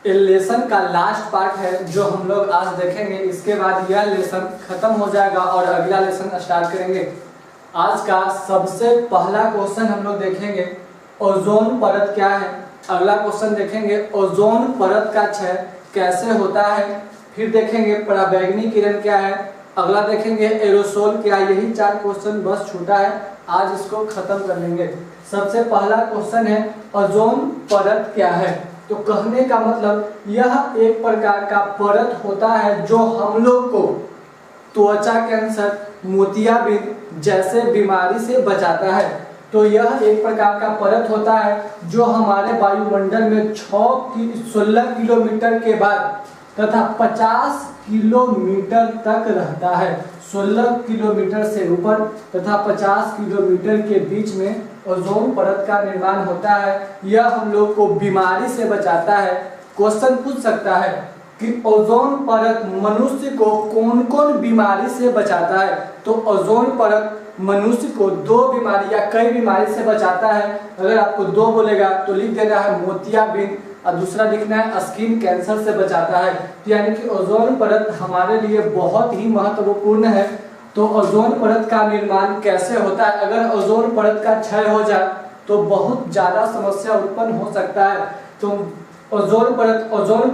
Lesson का last part है जो हम लोग आज देखेंगे। इसके बाद यह लेसन खत्म हो जाएगा और अगला लेसन स्टार्ट करेंगे। आज का सबसे पहला क्वेश्चन हम लोग देखेंगे ओजोन परत क्या है। अगला क्वेश्चन देखेंगे ओजोन परत का क्षय कैसे होता है। फिर देखेंगे पराबैंगनी किरण क्या है। अगला देखेंगे एरोसोल क्या है। यही 4 क्वेश्चन बस छूटा है, आज इसको खत्म कर लेंगे। सबसे पहला क्वेश्चन है ओजोन परत क्या है। तो कहने का मतलब यह एक प्रकार का परत होता है जो हम लोग को त्वचा कैंसर, मोतियाबिंद जैसे बीमारी से बचाता है। तो यह एक प्रकार का परत होता है जो हमारे वायुमंडल में 16 किलोमीटर के बाद तथा 50 किलोमीटर तक रहता है। 16 किलोमीटर से ऊपर तथा 50 किलोमीटर के बीच में ओजोन परत का निर्माण होता है। यह हम लोग को बीमारी से बचाता है। क्वेश्चन पूछ सकता है कि ओजोन परत मनुष्य को कौन कौन बीमारी से बचाता है। तो ओजोन परत मनुष्य को 2 बीमारी या कई बीमारी से बचाता है। अगर आपको 2 बोलेगा तो लिख देना है मोतियाबिंद और दूसरा लिखना है स्किन कैंसर से बचाता है। यानी कि ओजोन परत हमारे लिए बहुत ही महत्वपूर्ण है। तो ओजोन परत का निर्माण कैसे होता है। अगर ओजोन परत का क्षय हो जाए तो बहुत ज्यादा समस्या उत्पन्न हो सकता है। तो ओजोन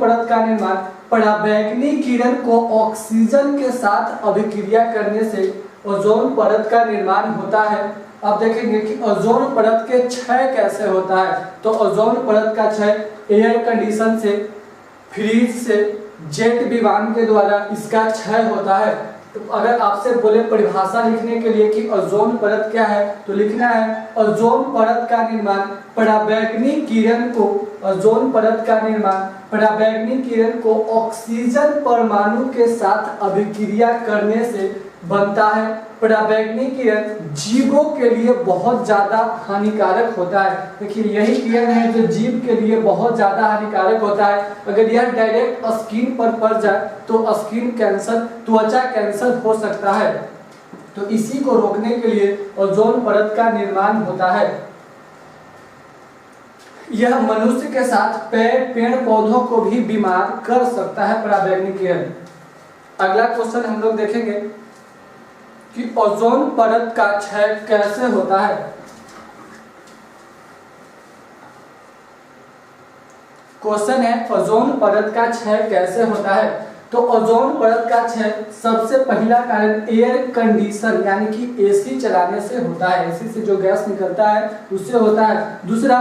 परत का निर्माण पराबैंगनी किरण को ऑक्सीजन के साथ अभिक्रिया करने से ओजोन परत का निर्माण होता है। अब देखेंगे कि ओजोन परत के क्षय कैसे होता है। तो ओजोन परत का क्षय एयर कंडीशन से, फ्रीज से, जेट विमान के द्वारा इसका क्षय होता है। तो अगर आपसे बोले परिभाषा लिखने के लिए कि ओजोन परत क्या है तो लिखना है ओजोन परत का निर्माण पराबैंगनी किरण को पराबैंगनी किरण को ऑक्सीजन परमाणु के साथ अभिक्रिया करने से बनता है। पराबैंगनी किरण जीवों के लिए बहुत ज्यादा हानिकारक होता है। देखिए यही किरण है जो जीव के लिए बहुत ज्यादा हानिकारक होता है। अगर यह डायरेक्ट स्किन पर पड़ जाए तो स्किन कैंसर, त्वचा कैंसर हो सकता है। तो इसी को रोकने के लिए ओजोन परत का निर्माण होता है। यह मनुष्य के साथ पेड़ पौधों को भी बीमार कर सकता है पराबैंगनी किरण। अगला क्वेश्चन हम लोग देखेंगे कि ओजोन परत का क्षय कैसे होता है। क्वेश्चन है ओजोन परत का क्षय कैसे होता है। तो ओजोन परत का क्षय सबसे पहला कारण एयर कंडीशन यानी कि एसी चलाने से होता है। एसी से जो गैस निकलता है उससे होता है। दूसरा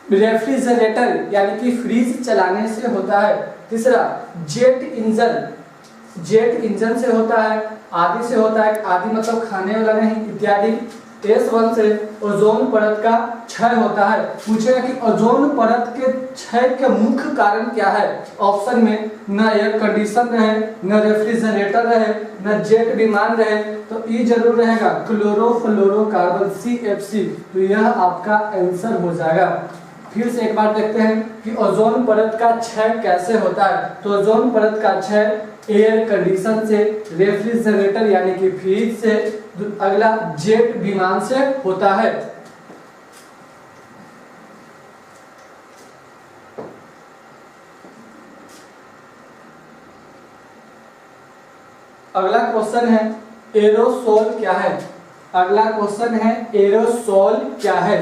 रेफ्रिजरेटर यानी कि फ्रीज चलाने से होता है। तीसरा जेट इंजन से होता है। आदि से होता है, आदि मतलब खाने वाला नहीं, इत्यादि। S1 से ओजोन परत का क्षय होता है। पूछेगा कि ओजोन परत के क्षय के मुख्य कारण क्या है। ऑप्शन में न एयर कंडीशन रहे, न रेफ्रिजरेटर रहे, न जेट विमान रहे, तो ई जरूर रहेगा क्लोरोफ्लोरोकार्बन CFC। तो यह आपका आंसर हो जाएगा। फिर से एक बार देखते हैं कि ओजोन परत का क्षय कैसे होता है। तो ओजोन परत का क्षय एयर कंडीशन से, रेफ्रिजरेटर यानी कि फ्रिज से, अगला जेट विमान से होता है। अगला क्वेश्चन है एरोसोल क्या है। अगला क्वेश्चन है एरोसोल क्या है।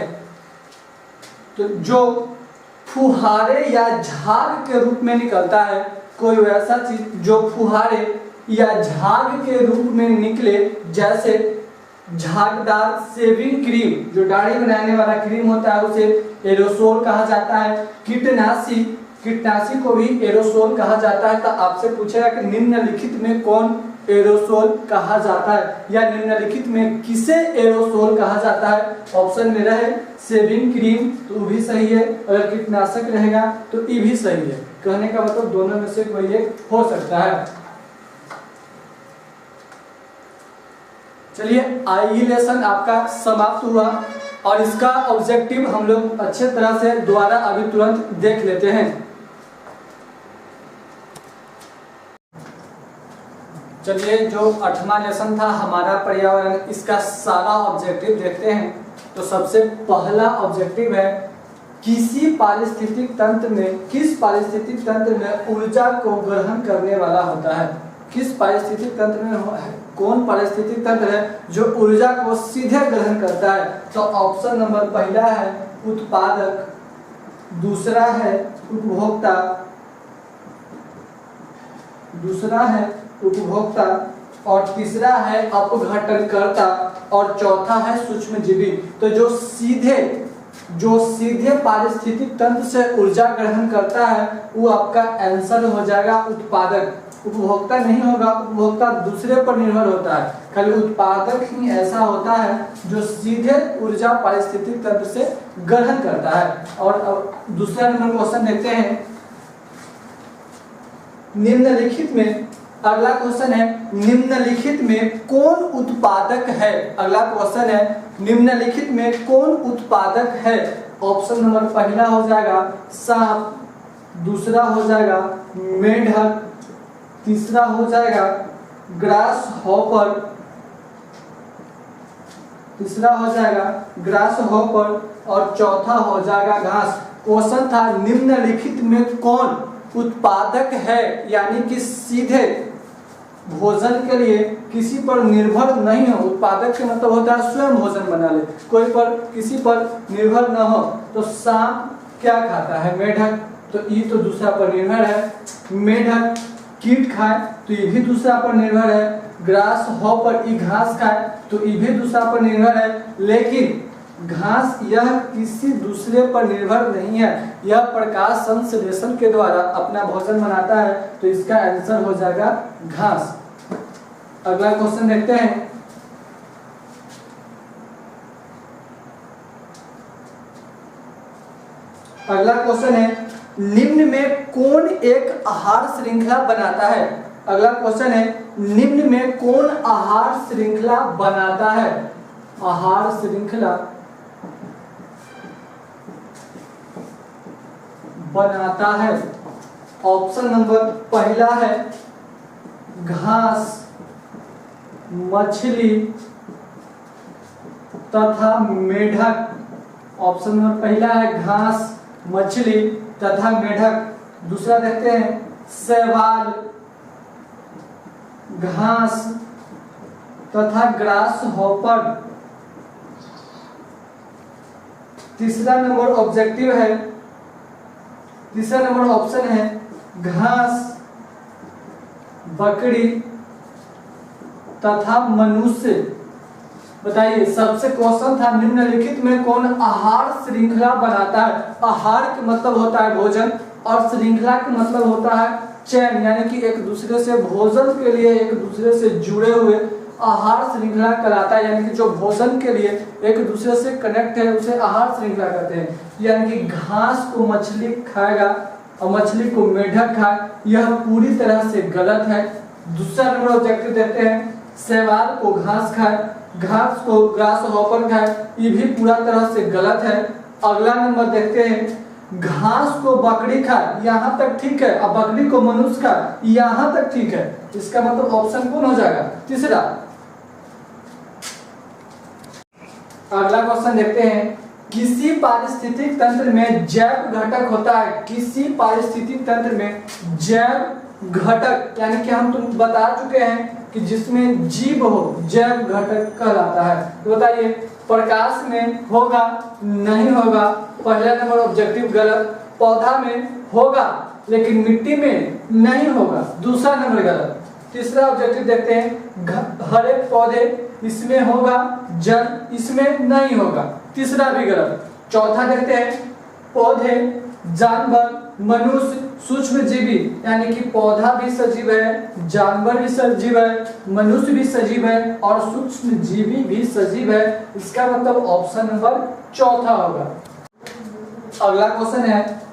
तो जो फुहारे या झाग के रूप में निकलता है, कोई वैसा चीज जो फुहारे या झाग के रूप में निकले, जैसे झागदार शेविंग क्रीम, जो दाढ़ी बनाने वाला क्रीम होता है उसे एरोसोल कहा जाता है। कीटनाशी को भी एरोसोल कहा जाता है। तो आपसे पूछेगा कि निम्नलिखित में कौन एरोसोल कहा जाता है या निम्नलिखित में किसे एरोसोल कहा जाता है। ऑप्शन में रहे शेविंग क्रीम तो भी सही है, अगर कीटनाशक रहेगा तो ये भी सही है। कहने का मतलब दोनों में से कोई एक हो सकता है। चलिए ये लेसन आपका समाप्त हुआ और इसका ऑब्जेक्टिव हम लोग अच्छे तरह से दोबारा अभी तुरंत देख लेते हैं। चलिए जो 8वां लेसन था हमारा पर्यावरण, इसका सारा ऑब्जेक्टिव देखते हैं। तो सबसे पहला ऑब्जेक्टिव है किसी पारिस्थितिक तंत्र में, किस पारिस्थितिक तंत्र में ऊर्जा को ग्रहण करने वाला होता है? किस पारिस्थितिक तंत्र में कौन पारिस्थितिक तंत्र है जो ऊर्जा को सीधे ग्रहण करता है? तो ऑप्शन नंबर पहला है उत्पादक, दूसरा है उपभोक्ता, और तीसरा है अपघटनकर्ता और चौथा है सूक्ष्मजीवी। तो जो सीधे पारिस्थितिक तंत्र से ऊर्जा ग्रहण करता है वो आपका आंसर हो जाएगा उत्पादक। उपभोक्ता नहीं होगा, उपभोक्ता दूसरे पर निर्भर होता है, खाली उत्पादक ही ऐसा होता है जो सीधे ऊर्जा पारिस्थितिक तंत्र से ग्रहण करता है। और अब दूसरा नंबर क्वेश्चन देखते हैं। निम्नलिखित में, अगला क्वेश्चन है निम्नलिखित में कौन उत्पादक है? अगला क्वेश्चन है निम्नलिखित में कौन उत्पादक है? ऑप्शन नंबर पहला हो जाएगा सांप, दूसरा हो जाएगा मेढक, तीसरा हो जाएगा ग्रास हॉपर, और चौथा हो जाएगा घास। क्वेश्चन था निम्नलिखित में कौन उत्पादक है, यानी कि सीधे भोजन के लिए किसी पर निर्भर नहीं हो। उत्पादक के मतलब होता है स्वयं भोजन बना ले, कोई पर किसी पर निर्भर न हो। तो सांप क्या खाता है? मेढक, तो ये तो दूसरा पर निर्भर है। मेढक कीट खाए तो ये भी दूसरा पर निर्भर है। ग्रास हॉपर ये घास खाए तो ये भी दूसरा पर निर्भर है। लेकिन घास यह किसी दूसरे पर निर्भर नहीं है, यह प्रकाश संश्लेषण के द्वारा अपना भोजन बनाता है। तो इसका आंसर हो जाएगा घास। अगला क्वेश्चन देखते हैं। अगला क्वेश्चन है निम्न में कौन एक आहार श्रृंखला बनाता है? अगला क्वेश्चन है निम्न में कौन आहार श्रृंखला बनाता है? आहार श्रृंखला बनाता है। ऑप्शन नंबर पहला है घास, मछली तथा मेढक। ऑप्शन नंबर पहला है घास, मछली तथा मेढक। दूसरा देखते हैं शैवाल, घास तथा ग्रास हॉपर। तीसरा नंबर ऑब्जेक्टिव है, तीसरा नंबर ऑप्शन है घास, बकरी तथा मनुष्य। बताइए, सबसे क्वेश्चन था निम्नलिखित में कौन आहार श्रृंखला बनाता है? आहार का मतलब होता है भोजन और श्रृंखला का मतलब होता है चैन, यानी कि एक दूसरे से भोजन के लिए एक दूसरे से जुड़े हुए आहार श्रृंखला कहलाता है। यानी कि जो भोजन के लिए एक दूसरे से कनेक्ट है उसे आहार श्रृंखला कहते हैं। यानी कि घास को मछली खाएगा और मछली को मेढक खाए, यह पूरी तरह से गलत है। दूसरा नंबर ऑब्जेक्टिव देते हैं शैवाल को घास खाए, घास को ग्रास हॉपर खाए, ये भी पूरा तरह से गलत है। अगला नंबर देखते हैं घास को बकरी खाए, यहाँ तक ठीक है, और बकरी को मनुष्य खाए, यहाँ तक ठीक है। इसका मतलब ऑप्शन कौन हो जाएगा? तीसरा। अगला क्वेश्चन देखते हैं किसी पारिस्थितिक तंत्र में जैव घटक होता है? किसी पारिस्थितिक तंत्र में जैव घटक, यानी कि हम तुम बता चुके हैं कि जिसमें जीव हो जैव घटक कहलाता है। तो बताइए प्रकाश में होगा नहीं होगा? पहला नंबर ऑब्जेक्टिव गलत। पौधा में होगा लेकिन मिट्टी में नहीं होगा, दूसरा नंबर गलत। तीसरा ऑब्जेक्टिव देखते हैं हरे पौधे इसमें होगा, जल इसमें नहीं होगा, तीसरा भी गलत। चौथा देखते हैं पौधे, जानवर, मनुष्य, सूक्ष्म जीवी, यानी कि पौधा भी सजीव है, जानवर भी सजीव है, मनुष्य भी सजीव है और सूक्ष्म जीवी भी सजीव है। इसका मतलब ऑप्शन नंबर चौथा होगा। अगला क्वेश्चन है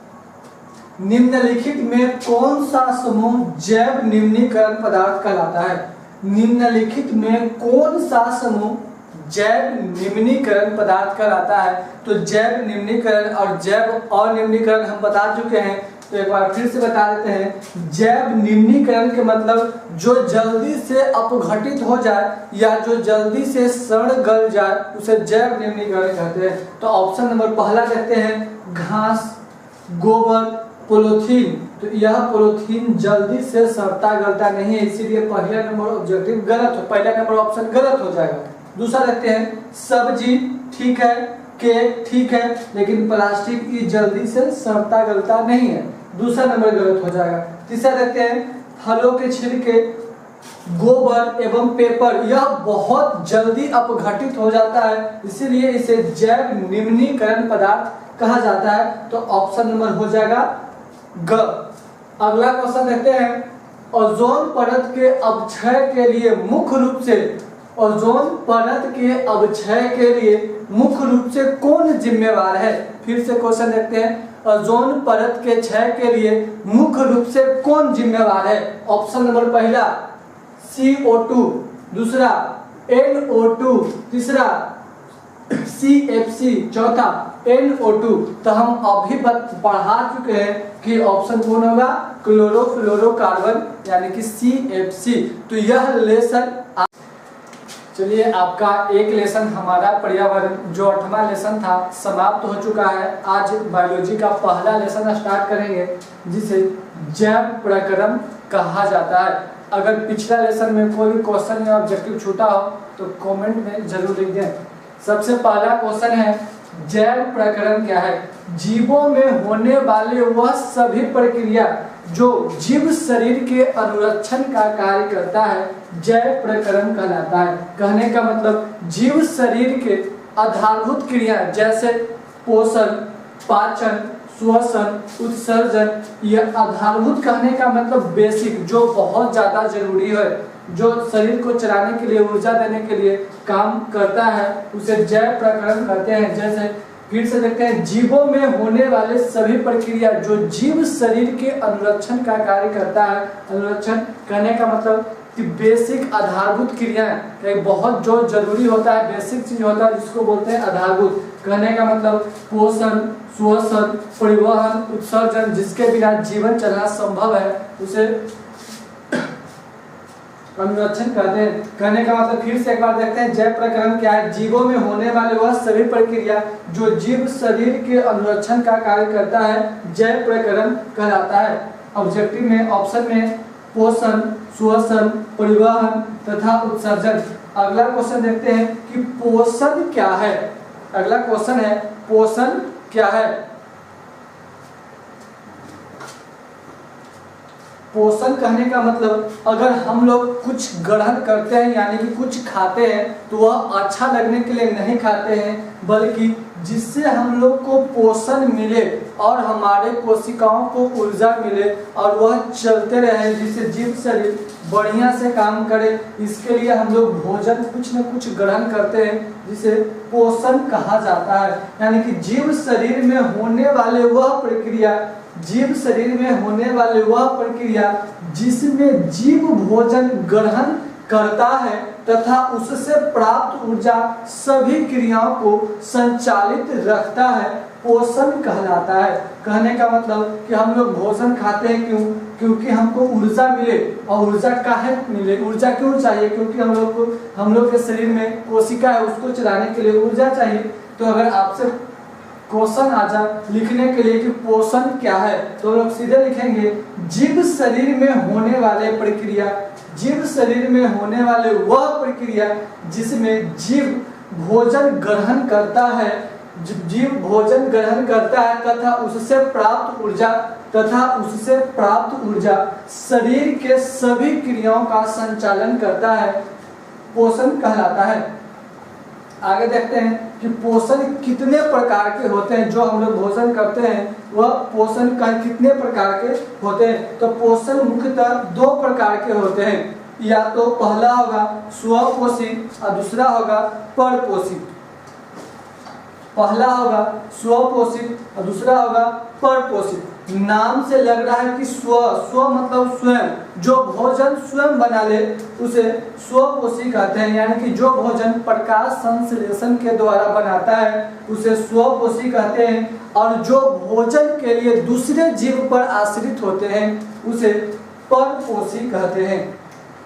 निम्नलिखित में कौन सा समूह जैव निम्नीकरण पदार्थ कहलाता है? निम्नलिखित में कौन सा समूह जैव निम्नीकरण पदार्थ कहलाता है? तो जैव निम्नीकरण और जैव अनिम्नीकरण हम बता चुके हैं, तो एक बार फिर से बता देते हैं। जैव निम्नीकरण के मतलब जो जल्दी से अपघटित हो जाए या जो जल्दी से सड़ गल जाए उसे जैव निम्नीकरण कहते हैं। तो ऑप्शन नंबर पहला देखते हैं घास, गोबर, पॉलीथीन। तो यह पॉलीथीन जल्दी से सड़ता गलता नहीं है, इसीलिए पहला नंबर ऑब्जेक्टिव गलत हो, पहला नंबर ऑप्शन गलत हो जाएगा। दूसरा देखते हैं, सब्जी ठीक है, केक ठीक है, लेकिन प्लास्टिक की जल्दी से सड़ता गलता नहीं है, दूसरा नंबर गलत हो जाएगा। तीसरा देखते हैं, फलों के छिलके, गोबर एवं पेपर यह बहुत जल्दी अपघटित हो जाता है, इसीलिए इसे जैव निम्नीकरण पदार्थ कहा जाता है। तो ऑप्शन नंबर हो जाएगा ग। अगला क्वेश्चन देखते हैं, ओजोन परत के अपक्षय के लिए मुख्य रूप से, ओजोन परत के अपक्षय के लिए मुख्य रूप से कौन जिम्मेवार है? फिर से क्वेश्चन देखते हैं, ओजोन परत के क्षय के लिए मुख्य रूप से कौन जिम्मेवार है? ऑप्शन नंबर पहला CO2, दूसरा NO2, तीसरा CFC, चौथा NO2। तो हम अभी पढ़ा चुके हैं कि ऑप्शन कौन होगा, क्लोरोफ्लोरोकार्बन यानी कि CFC। तो यह लेसन, चलिए आपका एक लेसन हमारा पर्यावरण जो 8वां लेसन था समाप्त हो चुका है। आज बायोलॉजी का पहला लेसन स्टार्ट करेंगे जिसे जैव प्रक्रम कहा जाता है। अगर पिछला लेसन में कोई क्वेश्चन या ऑब्जेक्टिव छूटा हो तो कमेंट में जरूर लिख दें। सबसे पहला क्वेश्चन है, जैव प्रक्रम क्या है? जीवों में होने वाले वह सभी प्रक्रिया जो जीव शरीर के अनुरक्षण का कार्य करता है जैव प्रक्रम कहलाता है। कहने का मतलब जीव शरीर के आधारभूत क्रिया जैसे पोषण, पाचन, श्वसन, उत्सर्जन, यह आधारभूत कहने का मतलब बेसिक जो बहुत ज्यादा जरूरी है, जो शरीर को चलाने के लिए, ऊर्जा देने के लिए काम करता है, उसे जैव प्रक्रम कहते हैं। जैसे फिर से देखते हैं, जीवों में होने वाले सभी प्रक्रिया जो जीव शरीर के अनुरक्षण का कार्य करता है। अनुरक्षण कहने का मतलब कि बेसिक आधारभूत क्रियाएं, बहुत जो जरूरी होता है, बेसिक चीज होता है जिसको बोलते हैं आधारभूत। कहने का मतलब पोषण, श्वसन, परिवहन, उत्सर्जन, जिसके बिना जीवन चलना संभव है उसे अनुरक्षण कहते हैं। कहने का मतलब फिर से एक बार देखते हैं, जैव प्रक्रम क्या है? जीवों में होने वाले वह सभी प्रक्रिया जो जीव शरीर के अनुरक्षण का कार्य करता है जैव प्रक्रम कहलाता है। ऑब्जेक्टिव में ऑप्शन में पोषण, श्वसन, परिवहन तथा उत्सर्जन। अगला क्वेश्चन देखते हैं कि पोषण क्या है? अगला क्वेश्चन है, पोषण क्या है? पोषण कहने का मतलब अगर हम लोग कुछ ग्रहण करते हैं यानी कि कुछ खाते हैं तो वह अच्छा लगने के लिए नहीं खाते हैं, बल्कि जिससे हम लोग को पोषण मिले और हमारे कोशिकाओं को ऊर्जा मिले और वह चलते रहे, जिससे जीव शरीर बढ़िया से काम करे, इसके लिए हम लोग भोजन कुछ न कुछ ग्रहण करते हैं जिसे पोषण कहा जाता है। यानी कि जीव शरीर में होने वाले वह प्रक्रिया, जीव शरीर में होने वाले वह प्रक्रिया जिसमें जीव भोजन ग्रहण करता है तथा उससे प्राप्त ऊर्जा सभी क्रियाओं को संचालित रखता है, पोषण कहलाता है। कहने का मतलब कि हम लोग भोजन खाते हैं क्यों? क्योंकि हमको ऊर्जा मिले। और ऊर्जा काहे मिले? ऊर्जा क्यों चाहिए? क्योंकि हम लोग के शरीर में कोशिका है, उसको चलाने के लिए ऊर्जा चाहिए। तो अगर आपसे क्वेश्चन आ जाए लिखने के लिए कि पोषण क्या है, तो लोग सीधे लिखेंगे जीव शरीर में होने वाले प्रक्रिया, जीव शरीर में होने वाले वह प्रक्रिया जिसमें जीव भोजन ग्रहण करता है, जीव भोजन ग्रहण करता है तथा उससे प्राप्त ऊर्जा शरीर के सभी क्रियाओं का संचालन करता है, पोषण कहलाता है। आगे देखते हैं कि पोषण कितने प्रकार के होते हैं। जो हम लोग भोजन करते हैं वह पोषण का कितने प्रकार के होते हैं? तो पोषण मुख्यतः 2 प्रकार के होते हैं, या तो पहला होगा स्वपोषित और दूसरा होगा परपोषित। पहला होगा स्वपोषित और दूसरा होगा परपोषित। नाम से लग रहा है कि स्व मतलब स्वयं, जो भोजन स्वयं बना ले उसे स्वपोषी कहते हैं। यानी कि जो भोजन प्रकाश संश्लेषण के द्वारा बनाता है उसे स्वपोषी कहते हैं, और जो भोजन के लिए दूसरे जीव पर आश्रित होते हैं उसे परपोषी कहते हैं।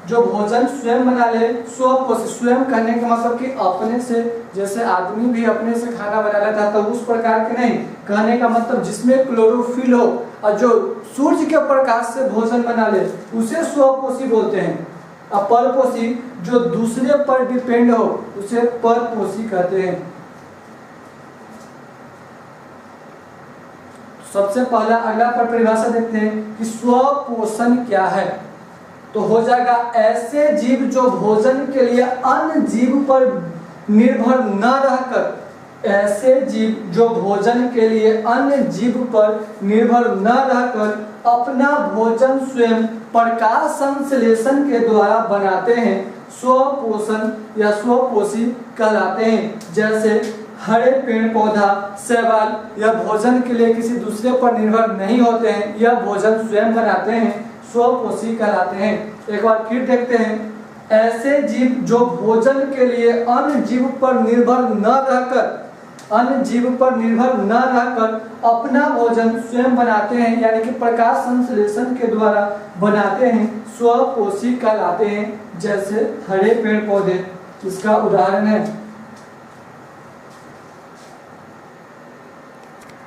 जो भोजन स्वयं बना ले, स्वपोषी। स्वयं कहने का मतलब कि अपने से, जैसे आदमी भी अपने से खाना बना लेता है तो उस प्रकार के नहीं, कहने का मतलब जिसमें क्लोरोफिल हो और जो सूर्य के प्रकाश से भोजन बना ले उसे स्वपोषी बोलते हैं। और परपोषी जो दूसरे पर डिपेंड हो उसे परपोषी कहते हैं। सबसे पहला अगला पर परिभाषा देखते हैं कि स्वपोषण क्या है। तो हो जाएगा ऐसे जीव जो भोजन के लिए अन्य जीव पर निर्भर न रहकर, ऐसे जीव जो भोजन के लिए अन्य जीव पर निर्भर न रहकर अपना भोजन स्वयं प्रकाश संश्लेषण के द्वारा बनाते हैं, स्वपोषण या स्वपोषी कहलाते हैं। जैसे हरे पेड़ पौधा, शैवाल यह भोजन के लिए किसी दूसरे पर निर्भर नहीं होते हैं, यह भोजन स्वयं बनाते हैं, स्वपोषी कहलाते हैं। एक बार फिर देखते हैं, ऐसे जीव जो भोजन के लिए अन्य जीव पर निर्भर न रहकर अपना भोजन स्वयं बनाते हैं, यानी कि प्रकाश संश्लेषण के द्वारा बनाते हैं, स्वपोषी कहलाते हैं। जैसे हरे पेड़ पौधे इसका उदाहरण है।